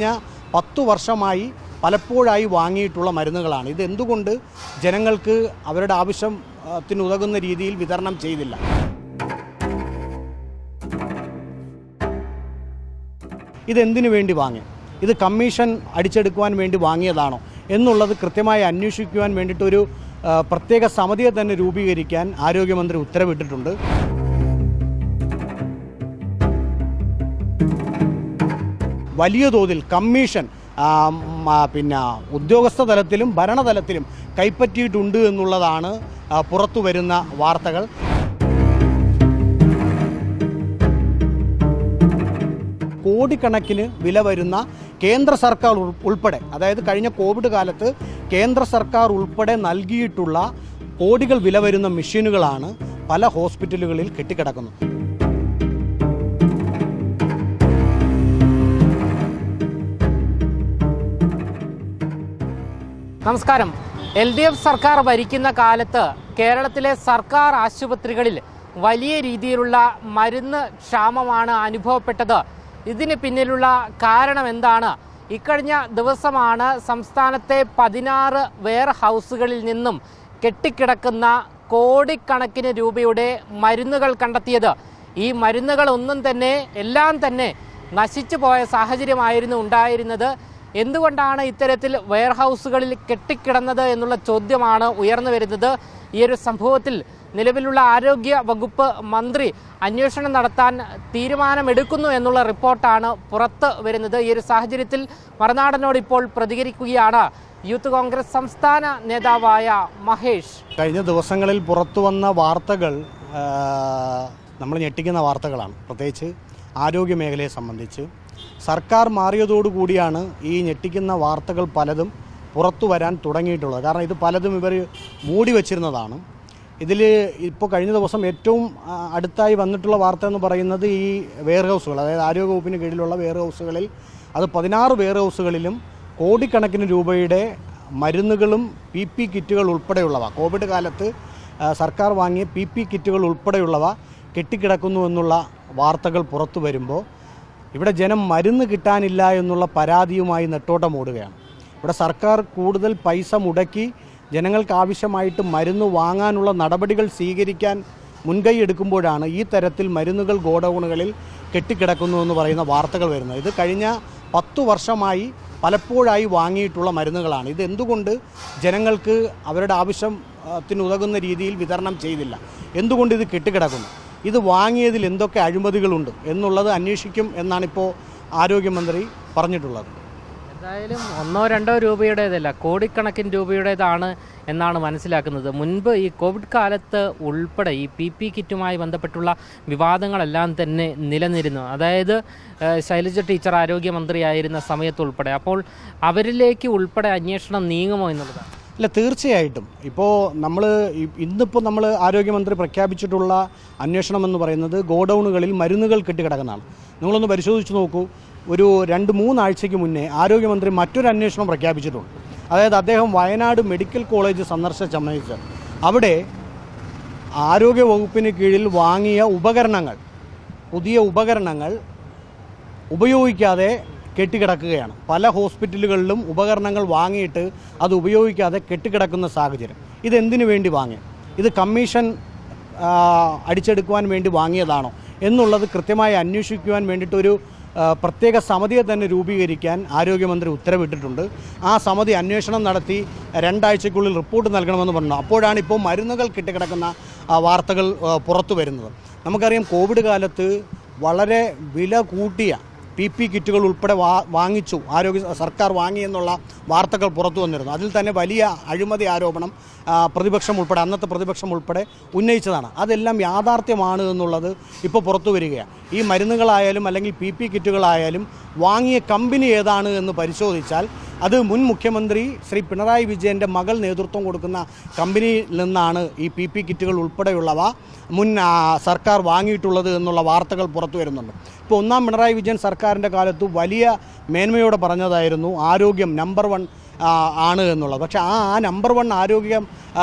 കഴിഞ്ഞ 10 വർഷമായി പലപ്പോഴായി വാങ്ങിയിട്ടുള്ള മരുന്നുകളാണ്. ഇതെന്തുകൊണ്ട് ജനങ്ങൾക്ക് അവരുടെ ആവശ്യത്തിനുതകുന്ന രീതിയിൽ വിതരണം ചെയ്തില്ല? ഇതെന്തിനു വേണ്ടി വാങ്ങി? ഇത് കമ്മീഷൻ അടിച്ചെടുക്കുവാൻ വേണ്ടി വാങ്ങിയതാണോ എന്നുള്ളത് കൃത്യമായി അന്വേഷിക്കുവാൻ വേണ്ടിയിട്ടൊരു പ്രത്യേക സമിതിയെ തന്നെ രൂപീകരിക്കാൻ ആരോഗ്യമന്ത്രി ഉത്തരവിട്ടിട്ടുണ്ട്. വലിയ തോതിൽ കമ്മീഷൻ ഉദ്യോഗസ്ഥ തലത്തിലും ഭരണതലത്തിലും കൈപ്പറ്റിയിട്ടുണ്ട് എന്നുള്ളതാണ് പുറത്തു വരുന്ന വാർത്തകൾ. കോടിക്കണക്കിന് വില വരുന്ന കേന്ദ്ര സർക്കാർ ഉൾപ്പെടെ, അതായത് കഴിഞ്ഞ കോവിഡ് കാലത്ത് കേന്ദ്ര സർക്കാർ ഉൾപ്പെടെ നൽകിയിട്ടുള്ള കോടികൾ വില വരുന്ന മെഷീനുകളാണ് പല ഹോസ്പിറ്റലുകളിൽ കെട്ടിക്കിടക്കുന്നത്. നമസ്കാരം. LDF സർക്കാർ ഭരിക്കുന്ന കാലത്ത് കേരളത്തിലെ സർക്കാർ ആശുപത്രികളിൽ വലിയ രീതിയിലുള്ള മരുന്ന് ക്ഷാമമാണ് അനുഭവപ്പെട്ടത്. ഇതിന് പിന്നിലുള്ള കാരണം എന്താണ്? ഇക്കഴിഞ്ഞ ദിവസമാണ് സംസ്ഥാനത്തെ 16 വെയർ ഹൗസുകളിൽ നിന്നും കെട്ടിക്കിടക്കുന്ന കോടിക്കണക്കിന് രൂപയുടെ മരുന്നുകൾ കണ്ടെത്തിയത്. ഈ മരുന്നുകളൊന്നും തന്നെ എല്ലാം തന്നെ നശിച്ചു പോയ സാഹചര്യമായിരുന്നു ഉണ്ടായിരുന്നത്. എന്തുകൊണ്ടാണ് ഇത്തരത്തിൽ വെയർ ഹൗസുകളിൽ കെട്ടിക്കിടന്നത് എന്നുള്ള ചോദ്യമാണ് ഉയർന്നു വരുന്നത്. ഈ ഒരു സംഭവത്തിൽ നിലവിലുള്ള ആരോഗ്യ വകുപ്പ് മന്ത്രി അന്വേഷണം നടത്താൻ തീരുമാനമെടുക്കുന്നു എന്നുള്ള റിപ്പോർട്ടാണ് പുറത്ത് വരുന്നത്. ഈ ഒരു സാഹചര്യത്തിൽ മറുനാടനോട് ഇപ്പോൾ പ്രതികരിക്കുകയാണ് യൂത്ത് കോൺഗ്രസ് സംസ്ഥാന നേതാവായ മഹേഷ്. കഴിഞ്ഞ ദിവസങ്ങളിൽ പുറത്തു വന്ന വാർത്തകൾ നമ്മൾ ഞെട്ടിക്കുന്ന വാർത്തകളാണ്. പ്രത്യേകിച്ച് ആരോഗ്യ മേഖലയെ സംബന്ധിച്ച് സർക്കാർ മാറിയതോടുകൂടിയാണ് ഈ ഞെട്ടിക്കുന്ന വാർത്തകൾ പലതും പുറത്തു വരാൻ തുടങ്ങിയിട്ടുള്ളത്. കാരണം ഇത് പലതും ഇവർ മൂടി വച്ചിരുന്നതാണ്. ഇതിൽ ഇപ്പോൾ കഴിഞ്ഞ ദിവസം ഏറ്റവും അടുത്തായി വന്നിട്ടുള്ള വാർത്ത എന്ന് പറയുന്നത് ഈ വെയർ ഹൗസുകൾ, അതായത് ആരോഗ്യവകുപ്പിന് കീഴിലുള്ള വെയർ ഹൗസുകളിൽ, അത് 16 വെയർ ഹൗസുകളിലും കോടിക്കണക്കിന് രൂപയുടെ മരുന്നുകളും PP കിറ്റുകൾ ഉൾപ്പെടെയുള്ളവ, കോവിഡ് കാലത്ത് സർക്കാർ വാങ്ങിയ PP കിറ്റുകൾ ഉൾപ്പെടെയുള്ളവ കെട്ടിക്കിടക്കുന്നു എന്നുള്ള വാർത്തകൾ പുറത്തു വരുമ്പോൾ ഇവിടെ ജനം മരുന്ന് കിട്ടാനില്ല എന്നുള്ള പരാതിയുമായി നെട്ടോട്ടം ഓടുകയാണ്. ഇവിടെ സർക്കാർ കൂടുതൽ പൈസ മുടക്കി ജനങ്ങൾക്ക് ആവശ്യമായിട്ട് മരുന്ന് വാങ്ങാനുള്ള നടപടികൾ സ്വീകരിക്കാൻ മുൻകൈ എടുക്കുമ്പോഴാണ് ഈ തരത്തിൽ മരുന്നുകൾ ഗോഡൗണുകളിൽ കെട്ടിക്കിടക്കുന്നു എന്ന് പറയുന്ന വാർത്തകൾ വരുന്നത്. ഇത് കഴിഞ്ഞ 10 വർഷമായി പലപ്പോഴായി വാങ്ങിയിട്ടുള്ള മരുന്നുകളാണ്. ഇതെന്തുകൊണ്ട് ജനങ്ങൾക്ക് അവരുടെ ആവശ്യത്തിനുതകുന്ന രീതിയിൽ വിതരണം ചെയ്തില്ല? എന്തുകൊണ്ട് ഇത് കെട്ടിക്കിടക്കുന്നു? ഇത് വാങ്ങിയതിൽ എന്തൊക്കെ അഴിമതികളുണ്ട് എന്നുള്ളത് അന്വേഷിക്കും എന്നാണിപ്പോൾ ആരോഗ്യമന്ത്രി പറഞ്ഞിട്ടുള്ളത്. എന്തായാലും 1-2 രൂപയുടേതല്ല, കോടിക്കണക്കിന് രൂപയുടേതാണ് എന്നാണ് മനസ്സിലാക്കുന്നത്. മുൻപ് ഈ കോവിഡ് കാലത്ത് ഉൾപ്പെടെ ഈ PP കിറ്റുമായി ബന്ധപ്പെട്ടുള്ള വിവാദങ്ങളെല്ലാം തന്നെ നിലനിരുന്നു. അതായത് ശൈലജ ടീച്ചർ ആരോഗ്യമന്ത്രിയായിരുന്ന സമയത്തുൾപ്പെടെ. അപ്പോൾ അവരിലേക്ക് ഉൾപ്പെടെ അന്വേഷണം നീങ്ങുമോ എന്നുള്ളതാണ്? ഇല്ല, തീർച്ചയായിട്ടും. ഇന്നിപ്പോൾ നമ്മൾ ആരോഗ്യമന്ത്രി പ്രഖ്യാപിച്ചിട്ടുള്ള അന്വേഷണം എന്ന് പറയുന്നത് ഗോഡൗണുകളിൽ മരുന്നുകൾ കെട്ടിക്കിടക്കുന്നതാണ്. നിങ്ങളൊന്ന് പരിശോധിച്ച് നോക്കൂ. ഒരു 2-3 ആഴ്ചയ്ക്ക് മുന്നേ ആരോഗ്യമന്ത്രി മറ്റൊരു അന്വേഷണം പ്രഖ്യാപിച്ചിട്ടുണ്ട്. അതായത് അദ്ദേഹം വയനാട് മെഡിക്കൽ കോളേജ് സന്ദർശിച്ച സമയത്ത് അവിടെ ആരോഗ്യ വകുപ്പിന് കീഴിൽ വാങ്ങിയ ഉപകരണങ്ങൾ, പുതിയ ഉപകരണങ്ങൾ ഉപയോഗിക്കാതെ കെട്ടിക്കിടക്കുകയാണ്. പല ഹോസ്പിറ്റലുകളിലും ഉപകരണങ്ങൾ വാങ്ങിയിട്ട് അത് ഉപയോഗിക്കാതെ കെട്ടിക്കിടക്കുന്ന സാഹചര്യം. ഇതെന്തിനു വേണ്ടി വാങ്ങി? ഇത് കമ്മീഷൻ അടിച്ചെടുക്കുവാൻ വേണ്ടി വാങ്ങിയതാണോ എന്നുള്ളത് കൃത്യമായി അന്വേഷിക്കുവാൻ വേണ്ടിയിട്ടൊരു പ്രത്യേക സമിതിയെ തന്നെ രൂപീകരിക്കാൻ ആരോഗ്യമന്ത്രി ഉത്തരവിട്ടിട്ടുണ്ട്. ആ സമിതി അന്വേഷണം നടത്തി 2 ആഴ്ചയ്ക്കുള്ളിൽ റിപ്പോർട്ട് നൽകണമെന്ന് പറഞ്ഞു. അപ്പോഴാണ് ഇപ്പോൾ മരുന്നുകൾ കെട്ടിക്കിടക്കുന്ന വാർത്തകൾ പുറത്തു വരുന്നത്. നമുക്കറിയാം, കോവിഡ് കാലത്ത് വളരെ വില കൂട്ടിയ PP കിറ്റുകൾ ഉൾപ്പെടെ വാങ്ങിച്ചു സർക്കാർ വാങ്ങിയെന്നുള്ള വാർത്തകൾ പുറത്തു വന്നിരുന്നു. അതിൽ തന്നെ വലിയ അഴിമതി ആരോപണം അന്നത്തെ പ്രതിപക്ഷം ഉൾപ്പെടെ ഉന്നയിച്ചതാണ്. അതെല്ലാം യാഥാർത്ഥ്യമാണ് എന്നുള്ളത് ഇപ്പോൾ പുറത്തു വരികയാണ്. ഈ മരുന്നുകളായാലും അല്ലെങ്കിൽ PP കിറ്റുകളായാലും വാങ്ങിയ കമ്പനി ഏതാണ് എന്ന് പരിശോധിച്ചാൽ അത് മുൻ മുഖ്യമന്ത്രി ശ്രീ പിണറായി വിജയൻ്റെ മകൾ നേതൃത്വം കൊടുക്കുന്ന കമ്പനിയിൽ നിന്നാണ് ഈ PP കിറ്റുകൾ ഉൾപ്പെടെയുള്ളവ സർക്കാർ വാങ്ങിയിട്ടുള്ളത് എന്നുള്ള വാർത്തകൾ പുറത്തു വരുന്നുണ്ട്. ഇപ്പോൾ 1ാം പിണറായി വിജയൻ സർക്കാരിൻ്റെ കാലത്ത് വലിയ മേന്മയോടെ പറഞ്ഞതായിരുന്നു ആരോഗ്യം നമ്പർ 1 ആണ് എന്നുള്ളത്. പക്ഷേ ആ നമ്പർ 1 ആരോഗ്യ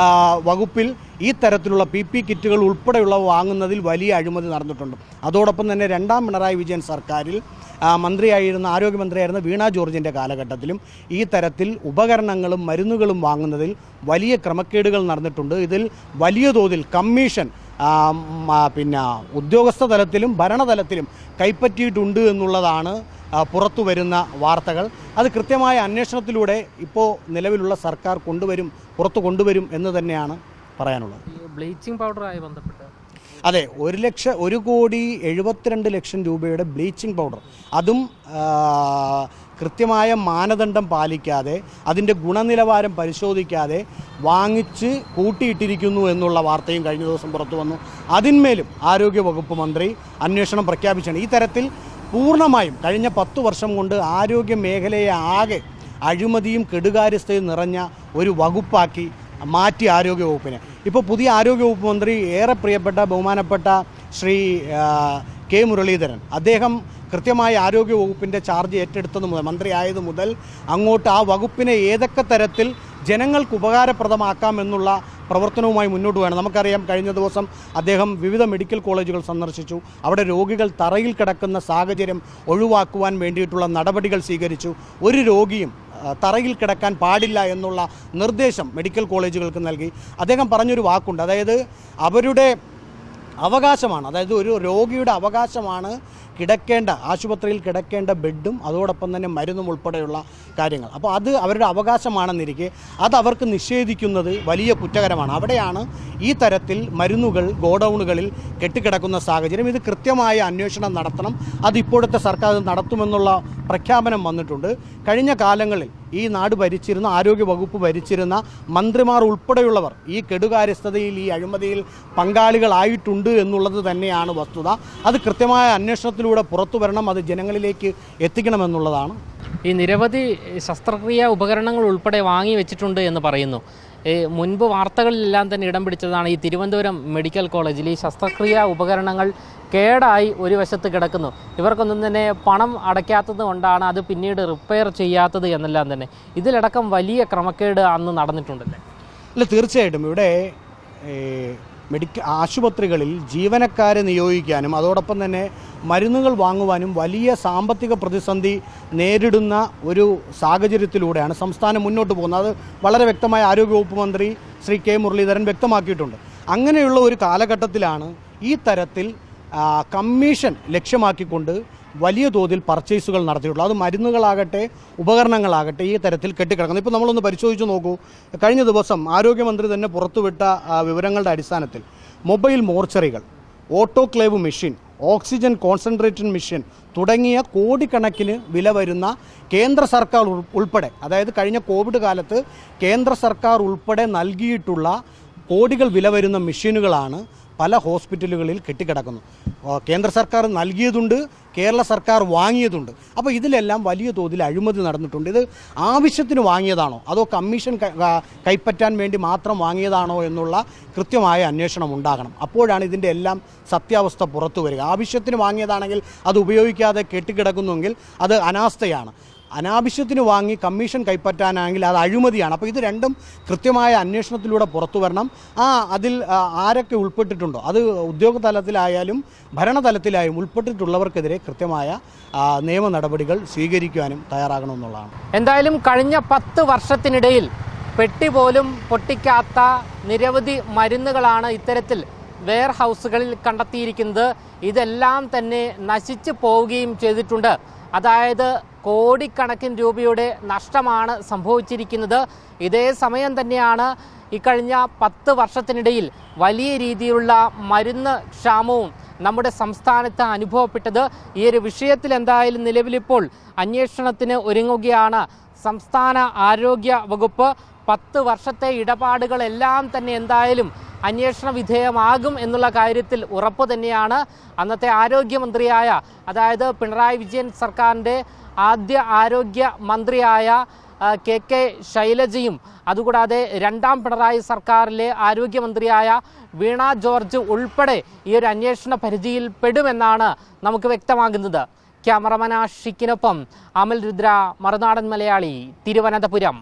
വകുപ്പിൽ ഈ തരത്തിലുള്ള PP കിറ്റുകൾ ഉൾപ്പെടെയുള്ളവ വാങ്ങുന്നതിൽ വലിയ അഴിമതി നടന്നിട്ടുണ്ട്. അതോടൊപ്പം തന്നെ രണ്ടാം പിണറായി വിജയൻ സർക്കാരിൽ ആരോഗ്യമന്ത്രിയായിരുന്ന വീണ ജോർജിൻ്റെ കാലഘട്ടത്തിലും ഈ തരത്തിൽ ഉപകരണങ്ങളും മരുന്നുകളും വാങ്ങുന്നതിൽ വലിയ ക്രമക്കേടുകൾ നടന്നിട്ടുണ്ട്. ഇതിൽ വലിയ തോതിൽ കമ്മീഷൻ ഉദ്യോഗസ്ഥ തലത്തിലും ഭരണതലത്തിലും കൈപ്പറ്റിയിട്ടുണ്ട് എന്നുള്ളതാണ് പുറത്തു വരുന്ന വാർത്തകൾ. അത് കൃത്യമായ അന്വേഷണത്തിലൂടെ ഇപ്പോൾ നിലവിലുള്ള സർക്കാർ പുറത്തു കൊണ്ടുവരും എന്ന് തന്നെയാണ് പറയാനുള്ളത്. ബ്ലീച്ചിങ് പൗഡറുമായി ബന്ധപ്പെട്ട് അതെ, 1,72,00,000 രൂപയുടെ ബ്ലീച്ചിങ് പൗഡർ, അതും കൃത്യമായ മാനദണ്ഡം പാലിക്കാതെ അതിൻ്റെ ഗുണനിലവാരം പരിശോധിക്കാതെ വാങ്ങിച്ച് കൂട്ടിയിട്ടിരിക്കുന്നു എന്നുള്ള വാർത്തയും കഴിഞ്ഞ ദിവസം പുറത്തു വന്നു. അതിന്മേലും ആരോഗ്യവകുപ്പ് മന്ത്രി അന്വേഷണം പ്രഖ്യാപിച്ചാണ്. ഈ തരത്തിൽ പൂർണ്ണമായും കഴിഞ്ഞ 10 വർഷം കൊണ്ട് ആരോഗ്യ മേഖലയെ ആകെ അഴിമതിയും കെടുകാര്യസ്ഥയും നിറഞ്ഞ ഒരു വകുപ്പാക്കി മാറ്റി ആരോഗ്യവകുപ്പിനെ. ഇപ്പോൾ പുതിയ ആരോഗ്യവകുപ്പ് മന്ത്രി ഏറെ പ്രിയപ്പെട്ട ബഹുമാനപ്പെട്ട ശ്രീ കെ മുരളീധരൻ, അദ്ദേഹം കൃത്യമായി ആരോഗ്യവകുപ്പിൻ്റെ ചാർജ് ഏറ്റെടുത്തത് മുതൽ, മന്ത്രിയായത് മുതൽ അങ്ങോട്ട് ആ വകുപ്പിനെ ഏതൊക്കെ തരത്തിൽ ജനങ്ങൾക്ക് ഉപകാരപ്രദമാക്കാമെന്നുള്ള പ്രവർത്തനവുമായി മുന്നോട്ട് പോകണം. നമുക്കറിയാം, കഴിഞ്ഞ ദിവസം അദ്ദേഹം വിവിധ മെഡിക്കൽ കോളേജുകൾ സന്ദർശിച്ചു. അവിടെ രോഗികൾ തറയിൽ കിടക്കുന്ന സാഹചര്യം ഒഴിവാക്കുവാൻ വേണ്ടിയിട്ടുള്ള നടപടികൾ സ്വീകരിച്ചു. ഒരു രോഗിയും തറയിൽ കിടക്കാൻ പാടില്ല എന്നുള്ള നിർദ്ദേശം മെഡിക്കൽ കോളേജുകൾക്ക് നൽകി. അദ്ദേഹം പറഞ്ഞൊരു വാക്കുണ്ട്, അതായത് അവരുടെ അവകാശമാണ്, അതായത് ഒരു രോഗിയുടെ അവകാശമാണ് ആശുപത്രിയിൽ കിടക്കേണ്ട ബെഡും അതോടൊപ്പം തന്നെ മരുന്നും ഉൾപ്പെടെയുള്ള കാര്യങ്ങൾ. അപ്പോൾ അത് അവരുടെ അവകാശമാണെന്നിരിക്കെ അത് അവർക്ക് നിഷേധിക്കുന്നത് വലിയ കുറ്റകരമാണ്. അവിടെയാണ് ഈ തരത്തിൽ മരുന്നുകൾ ഗോഡൗണുകളിൽ കെട്ടിക്കിടക്കുന്ന സാഹചര്യം. ഇത് കൃത്യമായ അന്വേഷണം നടത്തണം. അത് ഇപ്പോഴത്തെ സർക്കാർ നടത്തുമെന്നുള്ള പ്രഖ്യാപനം വന്നിട്ടുണ്ട്. കഴിഞ്ഞ കാലങ്ങളിൽ ഈ നാട് ഭരിച്ചിരുന്ന, ആരോഗ്യവകുപ്പ് ഭരിച്ചിരുന്ന മന്ത്രിമാർ ഉൾപ്പെടെയുള്ളവർ ഈ കെടുകാര്യസ്ഥതയിൽ, ഈ അഴിമതിയിൽ പങ്കാളികളായിട്ടുണ്ട് എന്നുള്ളത് തന്നെയാണ് വസ്തുത. അത് കൃത്യമായ അന്വേഷണത്തിലൂടെ പുറത്തു വരണം, അത് ജനങ്ങളിലേക്ക് എത്തിക്കണമെന്നുള്ളതാണ്. ഈ നിരവധി ശസ്ത്രക്രിയാ ഉപകരണങ്ങൾ ഉൾപ്പെടെ വാങ്ങി വെച്ചിട്ടുണ്ട് എന്ന് പറയുന്നു. മുൻപ് വാർത്തകളിലെല്ലാം തന്നെ ഇടം പിടിച്ചതാണ് ഈ തിരുവനന്തപുരം മെഡിക്കൽ കോളേജിൽ ഈ ശസ്ത്രക്രിയാ ഉപകരണങ്ങൾ കേടായി ഒരു വശത്ത് കിടക്കുന്നു. ഇവർക്കൊന്നും തന്നെ പണം അടയ്ക്കാത്തത് കൊണ്ടാണ് അത് പിന്നീട് റിപ്പയർ ചെയ്യാത്തത് എന്നെല്ലാം തന്നെ. ഇതിലടക്കം വലിയ ക്രമക്കേട് അന്ന് നടന്നിട്ടുണ്ടല്ലേ? അല്ല, തീർച്ചയായിട്ടും ഇവിടെ ആശുപത്രികളിൽ ജീവനക്കാരെ നിയോഗിക്കാനും അതോടൊപ്പം തന്നെ മരുന്നുകൾ വാങ്ങുവാനും വലിയ സാമ്പത്തിക പ്രതിസന്ധി നേരിടുന്ന ഒരു സാഹചര്യത്തിലൂടെയാണ് സംസ്ഥാനം മുന്നോട്ട് പോകുന്നത്. അത് വളരെ വ്യക്തമായ ആരോഗ്യവകുപ്പ് മന്ത്രി ശ്രീ കെ മുരളീധരൻ വ്യക്തമാക്കിയിട്ടുണ്ട്. അങ്ങനെയുള്ള ഒരു കാലഘട്ടത്തിലാണ് ഈ തരത്തിൽ കമ്മീഷൻ ലക്ഷ്യമാക്കിക്കൊണ്ട് വലിയ തോതിൽ പർച്ചേസുകൾ നടത്തിയിട്ടുള്ളത്. അത് മരുന്നുകളാകട്ടെ ഉപകരണങ്ങളാകട്ടെ ഈ തരത്തിൽ കെട്ടിക്കിടക്കുന്നത്. ഇപ്പോൾ നമ്മളൊന്ന് പരിശോധിച്ച് നോക്കൂ. കഴിഞ്ഞ ദിവസം ആരോഗ്യമന്ത്രി തന്നെ പുറത്തുവിട്ട വിവരങ്ങളുടെ അടിസ്ഥാനത്തിൽ മൊബൈൽ മോർച്ചറികൾ, autoclave machine, oxygen concentrated machine തുടങ്ങിയ കോടിക്കണക്കിന് വില വരുന്ന കേന്ദ്ര സർക്കാർ ഉൾപ്പെടെ, അതായത് കഴിഞ്ഞ കോവിഡ് കാലത്ത് കേന്ദ്ര സർക്കാർ ഉൾപ്പെടെ നൽകിയിട്ടുള്ള കോടികൾ വില വരുന്ന മെഷീനുകളാണ് പല ഹോസ്പിറ്റലുകളിൽ കെട്ടിക്കിടക്കുന്നു. കേന്ദ്ര സർക്കാർ നൽകിയതുണ്ട്, കേരള സർക്കാർ വാങ്ങിയതുണ്ട്. അപ്പോൾ ഇതിലെല്ലാം വലിയ തോതിൽ അഴിമതി നടന്നിട്ടുണ്ട്. ഇത് ആവശ്യത്തിന് വാങ്ങിയതാണോ അതോ കമ്മീഷൻ കൈപ്പറ്റാൻ വേണ്ടി മാത്രം വാങ്ങിയതാണോ എന്നുള്ള കൃത്യമായ അന്വേഷണം ഉണ്ടാകണം. അപ്പോഴാണ് ഇതിൻ്റെ എല്ലാം സത്യാവസ്ഥ പുറത്തു വരിക. ആവശ്യത്തിന് വാങ്ങിയതാണെങ്കിൽ അത് ഉപയോഗിക്കാതെ കെട്ടിക്കിടക്കുന്നുവെങ്കിൽ അത് അനാസ്ഥയാണ്. അനാവശ്യത്തിന് വാങ്ങി കമ്മീഷൻ കൈപ്പറ്റാനാണെങ്കിൽ അത് അഴിമതിയാണ്. അപ്പോൾ ഇത് രണ്ടും കൃത്യമായ അന്വേഷണത്തിലൂടെ പുറത്തു വരണം. അതിൽ ആരൊക്കെ ഉൾപ്പെട്ടിട്ടുണ്ടോ, അത് ഉദ്യോഗ തലത്തിലായാലും ഭരണതലത്തിലായും ഉൾപ്പെട്ടിട്ടുള്ളവർക്കെതിരെ കൃത്യമായ നിയമ നടപടികൾ സ്വീകരിക്കാനും തയ്യാറാകണമെന്നുള്ളതാണ്. എന്തായാലും കഴിഞ്ഞ 10 വർഷത്തിനിടയിൽ പെട്ടി പോലും പൊട്ടിക്കാത്ത നിരവധി മരുന്നുകളാണ് ഇത്തരത്തിൽ വെയർ ഹൗസുകളിൽ കണ്ടെത്തിയിരിക്കുന്നത്. ഇതെല്ലാം തന്നെ നശിച്ചു പോവുകയും ചെയ്തിട്ടുണ്ട്. അതായത് കോടിക്കണക്കിന് രൂപയുടെ നഷ്ടമാണ് സംഭവിച്ചിരിക്കുന്നത്. ഇതേ സമയം തന്നെയാണ് ഇക്കഴിഞ്ഞ 10 വർഷത്തിനിടയിൽ വലിയ രീതിയിലുള്ള മരുന്ന് ക്ഷാമവും നമ്മുടെ സംസ്ഥാനത്ത് അനുഭവപ്പെട്ടത്. ഈ ഒരു വിഷയത്തിൽ എന്തായാലും നിലവിലിപ്പോൾ അന്വേഷണത്തിന് ഒരുങ്ങുകയാണ് സംസ്ഥാന ആരോഗ്യ വകുപ്പ്. 10 വർഷത്തെ ഇടപാടുകളെല്ലാം തന്നെ എന്തായാലും അന്വേഷണ വിധേയമാകും എന്നുള്ള കാര്യത്തിൽ ഉറപ്പ് തന്നെയാണ്. അന്നത്തെ ആരോഗ്യമന്ത്രിയായ, അതായത് പിണറായി വിജയൻ സർക്കാരിൻ്റെ ആദ്യ ആരോഗ്യ മന്ത്രിയായ KK ശൈലജയും അതുകൂടാതെ രണ്ടാം പിണറായി സർക്കാരിലെ ആരോഗ്യമന്ത്രിയായ വീണ ജോർജ് ഉൾപ്പെടെ ഈ ഒരു അന്വേഷണ പരിധിയിൽ പെടുമെന്നാണ് നമുക്ക് വ്യക്തമാകുന്നത്. ക്യാമറമാൻ ആഷിക്കിനൊപ്പം അമൽ രുദ്ര, മറുനാടൻ മലയാളി, തിരുവനന്തപുരം.